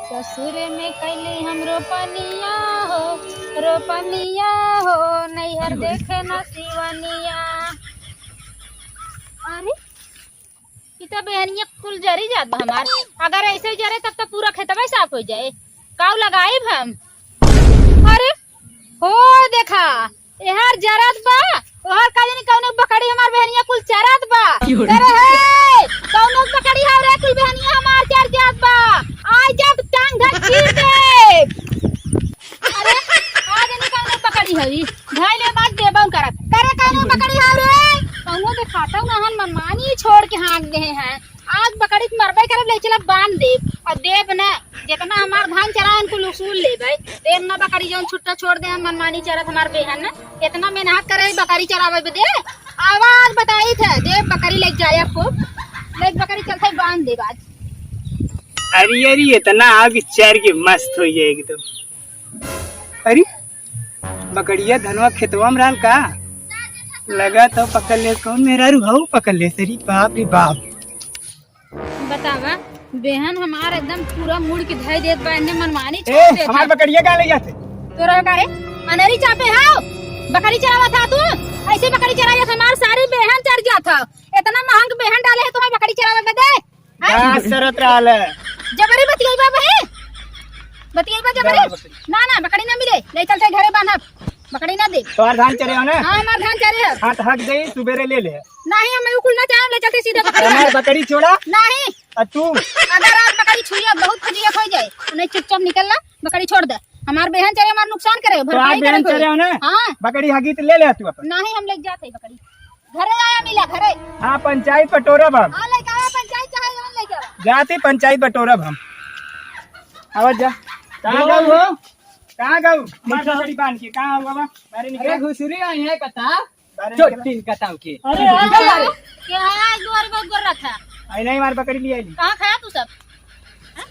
ससुर में कैली हम रोपनिया हो नैहर देखे न सिवनिया। अरे इतना बहनिया कुल जरी जात बा हमार, अगर ऐसे जरे तब तो पूरा खेतवा साफ हो जाए। काऊ लगाई हम। अरे हो देखा यार जरत बा तोहर का जानी कौनो बकरी हमार बहनिया कुल चरत बा। अरे हे कौनो बकरी हावरे कुल बहनिया हमार चर जात बा। आज जब टांग धर चीर दे। अरे आज जानी कौनो बकरी हवी धाइले बात देबौ करत करे कौनो बकरी हावरे कौनो दिखाता ना हन मनमानी छोड़ के हाँक दे हैं। आज बकरी मरबे करब ले चला बांध दे और देब ना जितना हमार धान चरान कुल उसूल लेबे देब ना बकरी जौन छुट्टा छोड़ दे मनमानी चरत हमार बेहन ना इतना मेहनत करे बकरी चरावे बदे आवाज बताई थे देब बकरी लेके जाए आपको ले बकरी चलते बांध दे आज। अरे अरे इतना आग चर के मस्त हो जाए एकदम। अरे बकरिया धनवा खेतवा में रहल का लगा तो पकड़ ले कौन मेरा रुहाऊ पकड़ ले सरी बाप रे बाप। बतावा बेहन हमार एकदम पूरा मूड के धई देत बा ने मनमानी छोड़ ए दे हमार बकरिया का ले जाते तोरा कारे अनरी चापे हां बकरी चरावा था तू ऐसे बकरी चराया हमार सारी बेहन चर जात था। इतना महंग बेहन डाले है तुम्हें बकरी चरावे बदे हां शरत रहल जबरी बतियाइबा बहे बतियाइबा जबरी ना ना बकरी ना मिले ले चलते घरे बांधब बकरी ना दे। तोर धान चरे हो ना? हां हमार धान चरे है। हाथ हक दे सुबेरे ले ले। नहीं हम उकुल ना चाहे ले चलते सीधे बकरी। हमार बकरी छोड़ा नहीं और तू अगर आप बकरी छुइया बहुत फजियत हो जाए नहीं चुपचाप निकलना बकरी छोड़ दे हमार बेहन चरे हमार नुकसान करे भरपाई करे चरे हो ना? हां बकरी हगी तो ले ले तू अपन। नहीं हम ले जाते बकरी घरे आया मिला घरे। हां पंचायत बटोरब हम। हां ले का पंचायत चाहे जवन ले के जाते पंचायत बटोरब हम। आवाज जा कहां गऊ हो कहां गऊ माथा बड़ी बांध के कहां हो बाबा बारे निकल। अरे घुसरी आई है कथा बारे छोटी कटाव के। अरे यार क्या आज द्वार बहुत कर रहा था आई नहीं मार बकरी ले आई कहां खाया तू सब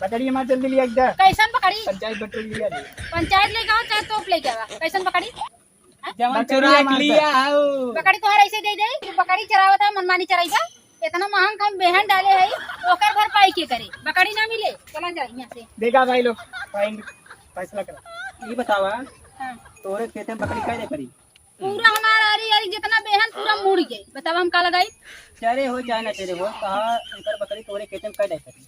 बकरी हमार जल्दी ले जा कैसन बकरी पंचायत बटोरी ले आई पंचायत ले गाओ चाहे तोप ले जावा कैसन बकरी जवन चोरिया के लिया आओ बकरी तोहर ऐसे दे दे तू बकरी चरावत है मनमानी चराइबा इतना महंग हम बेहन डाले है ओकर भरपाई के करे बकरी ना मिले चला जा यहां से देखा भाई लोग फैसला करा। ये बतावा हां तोरे खेत में बकरी काहे करी पूरा हमारा अरे अरे जितना बेहन पूरा मुड़ गई बतावा हम का लगाई चरे हो चाहे ना चरे हो कहा इनकर बकरी तोरे खेत में काहे करी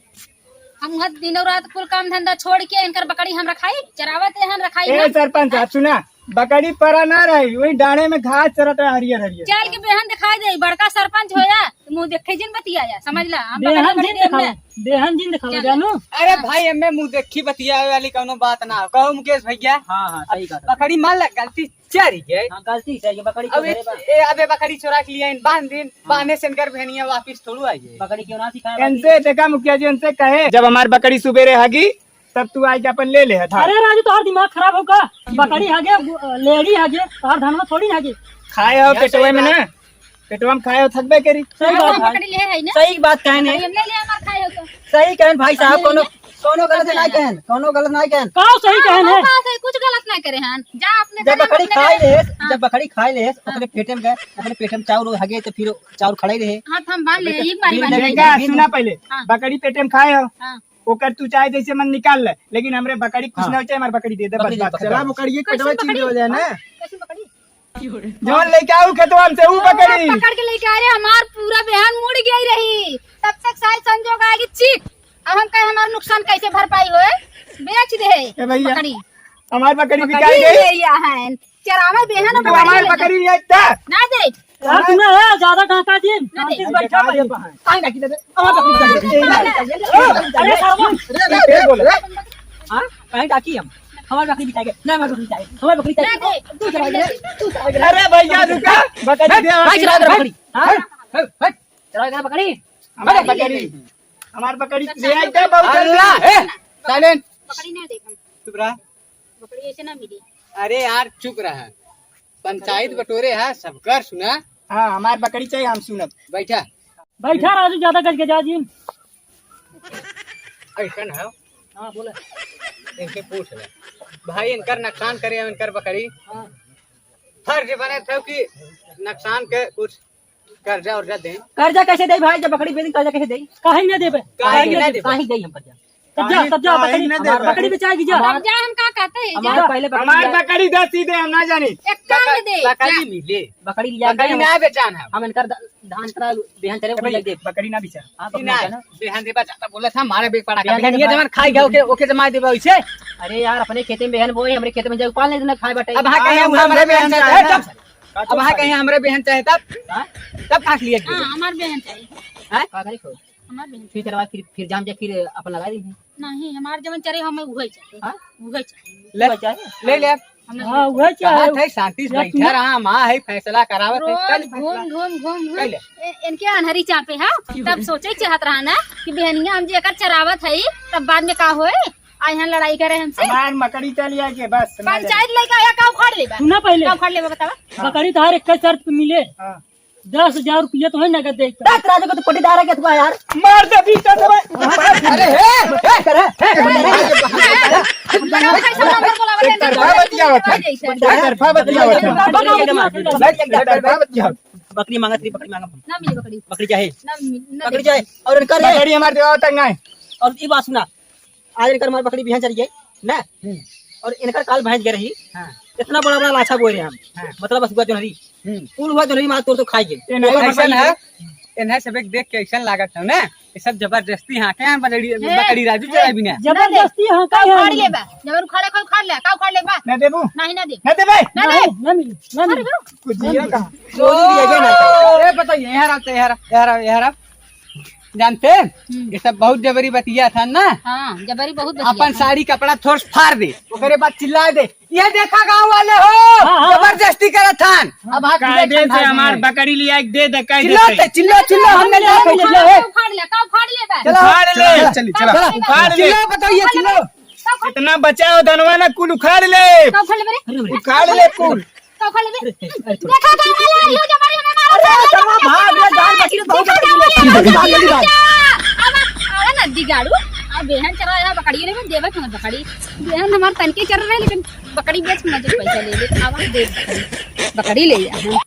हम हद दिनों रात कुल काम धंधा छोड़ के इनकर बकरी हम रखाई चरावत है हम रखाई ए सरपंच आप सुना बकरी परा ना रही वही डाणे में घास चरत है हरियर हरियर। चल के बेहन दिखाई दे बड़का सरपंच होया मुंह देखे जिन बतिया समझ ला हम बेहन जिन दिखावा जानू। अरे भाई हमें मुंह देखी बतिया वाली कोनो बात ना कहो मुकेश भैया। हां हां सही बात बकरी मान लग गलती चरी है। हां गलती से ये बकरी को घरे अबे बकरी चुरा के लिया इन बांध दिन बांधने से इनकर बहनिया वापस थोड़ू आई है बकरी क्यों ना सिखाया इनसे देखा मुखिया जी उनसे कहे जब हमार बकरी सुबेरे हगी तब तू आज अपन ले ले था। अरे राजू तोहर दिमाग खराब होगा बकरी हागे लेडी हागे तोहर धान में थोड़ी ना हागे खाए हो पेटवा में ना पेटवा में खाए हो थकबे करी। सही बात है बकरी ले है ना सही बात कहने हम ले ले हमार खाए हो तो सही कहन भाई साहब कोनो कोनो गलत नहीं कहन कोनो गलत नहीं कहन का सही कहन है बात है कुछ गलत ना करे हन जा अपने जब बकरी खाई ले जब बकरी खाई ले अपने पेट में गए अपने पेट में चाउर हगे तो फिर चाउर खड़े रहे हाथ हम बांध ले एक बारी बांध ले देखा सुना पहले हाँ। बकरी पेटे में खाए हो हां ओकर तू चाहे जैसे मन निकाल ले लेकिन हमरे बकरी कुछ ना चाहिए हमार बकरी दे दे बस बात चला बकरी ये पेटवा चीज हो जाए ना कैसी बकरी जौन लेके आऊ खेतवा से ऊ बकरी पकड़ के लेके आ रहे हमार पूरा बेहन मुड़ गई रही तब तक सारी संजोग आएगी चीक अब हम कहे हमारा नुकसान कैसे भरपाई होए बेच दे ए भैया बकरी हमार बकरी बिकाई गई ले या है चरावा बेहन तू हमार बकरी नहीं था ना दे यार तुमने है ज्यादा टाका दी ना दे बैठा भाई काहे ना की दे हमार बकरी अरे साहब फिर बोल हां कहीं डाकी हम हमारी बकरी बिचाएंगे ना हमारी बकरी चाहिए हमारी बकरी ना चाहिए दे तू चला दे अरे भैया रुका बकरी दे भाई चला दे बकरी हां चला दे बकरी हमार बकरी हमार बकरी ले आई था बहुत अल्लाह ए साइलेंट बकरी ना देख हम चुप रहा बकरी ऐसे ना मिली अरे यार चुप रहा पंचायत बटोरे है सबकर सुना हां हमार बकरी चाहिए हम सुनब बैठा बैठा राजू ज्यादा गज गजा जी ऐसा है हां बोला इनके पूछ ले भाई इनकर नुकसान करे इनकर बकरी फर्ज बने थे कि नुकसान के कुछ कर्जा उर्जा दें कर्जा कैसे दे भाई जब बकरी बेच कर्जा कैसे दे काहे ना देबे काहे ना देबे? काहे दे हम कर्जा तब जा बकरी बकरी बेचाएगी जा अब जा हम का कहते हैं जा। हमारे पहले हमार बकरी दे सीधे हम ना जानी। एक काम दे बकरी मिले बकरी लिया बकरी ना बेचान है हम इनकर धान करा बेहन चले वो लग दे बकरी ना बिचा। हां ना बेहन देबा चाहता बोला था हमारे बेग पड़ा बेहन का ये देबा- जमान खाई गए ओके ओके जमा देबा वैसे। अरे यार अपने खेते में बेहन बोए हमरे खेते में जाके पाल नहीं खाए बटे अब हाँ कहीं हमारे बेहन चाहे तब अब हाँ कहीं हमारे बेहन चाहे तब काट लिया हां हमार बहन चाहिए का करे को हमार बहन फिर चलवा फिर जाम जा फिर अपन लगा दी नहीं हमार जवन चरे हमें उहे चाहिए हां उहे चाहिए ले ले हां वह क्या कहा है थे शांति से बैठा रहा माँ है फैसला करावत है रोज कल घूम घूम घूम घूम कैले? इनके अनहरी चापे है तब सोचे चाहत रहा ना कि बहनिया हम जेकर चरावत है तब बाद में का होए आ यहाँ लड़ाई करे हमसे हमार मकड़ी चली आके बस ना जानी। पंचायत लेके आया का उखाड़ लेबा सुना पहले का उखाड़ लेबा बतावा बकरी तो हर एक शर्त पे मिले हाँ। 10,000 रुपया तो है नगद दे राजा को तो पटीदार है क्या तू यार मार दे बीटा दे अरे हे करे बकरी मांगा थी बकरी मांगा ना मिली बकरी बकरी चाहे ना बकरी चाहे और इनकर बकरी हमारे देवा तक ना है। और ये बात सुना आज इनकर हमारी बकरी बिहान चली गई ना और इनकर काल भैंस गई रही इतना बड़ा बड़ा लाछा बोए रहे हम मतलब बस हुआ जो नरी कुल हुआ जो नरी मार तो खाई गई ये नहीं ऐसा है इन्हें सब एक देख के ऐसा लागत है ना ये सब जबरदस्ती हाँ क्या बकरी राजू चला बिना जबरदस्ती हाँ का का उखाड़ लेबा जब उखाड़े को उखाड़ ले का उखाड़ लेबा ना देबू नहीं ना दे ना दे भाई ना दे ना मिली ना मिली कुछ दिया कहाँ चोरी भी है ना अरे बताइए यहाँ जानते हैं? ये सब बहुत जबरी बतिया था ना हां जबरी बहुत अपन साड़ी कपड़ा थोड़ फाड़ दे ओकरे बाद चिल्ला दे ये देखा गाँव वाले हो जबरदस्ती करे था अब हाथ कायदे से हमार बकरी लिया दे दे कायदे चिल्लो से चिल्लो चिल्लो हमने ना कही चिल्लो उखाड़ ले का उखाड़ लेबा चलो उखाड़ ले चली चला उखाड़ ले चिल्लो बताइए चिल्लो इतना बचाओ धनवा ना कुल उखाड़ ले का उखाड़ लेबे रे उखाड़ ले कुल का उखाड़ लेबे देखा का वाला यो जबरी में मारो भाग रे जान बची बहुत अब नदी गाड़ू अब बेहन चरा है बकड़ी ले देबे क्यों बकड़ी बेहन हमार तनके चर रहे लेकिन बकड़ी बेच के ना जो पैसा ले ले आवाज दे बकड़ी ले जा